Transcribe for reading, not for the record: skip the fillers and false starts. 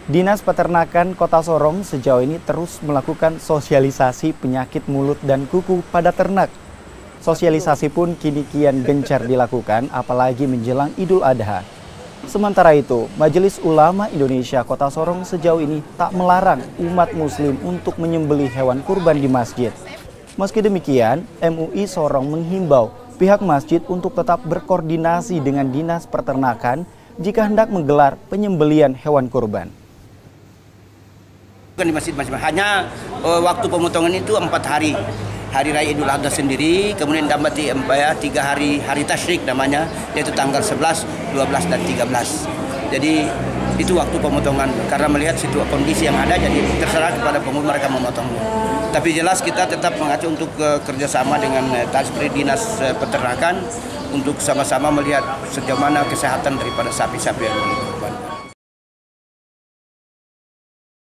Dinas Peternakan Kota Sorong sejauh ini terus melakukan sosialisasi penyakit mulut dan kuku pada ternak. Sosialisasi pun kini kian gencar dilakukan apalagi menjelang Idul Adha. Sementara itu, Majelis Ulama Indonesia Kota Sorong sejauh ini tak melarang umat muslim untuk menyembelih hewan kurban di masjid. Meski demikian, MUI Sorong menghimbau pihak masjid untuk tetap berkoordinasi dengan Dinas Peternakan jika hendak menggelar penyembelihan hewan kurban. Bukan di masjid masing-masing, hanya waktu pemotongan itu 4 hari. Hari Raya Idul Adha sendiri, kemudian tambah 3 hari tasyrik namanya, yaitu tanggal 11, 12, dan 13. Jadi itu waktu pemotongan, karena melihat situasi kondisi yang ada, jadi terserah kepada pengunjung mereka memotongnya. Tapi jelas kita tetap mengacu untuk kerjasama dengan Dinas Peternakan untuk sama-sama melihat sejauh mana kesehatan daripada sapi-sapi yang dikurban.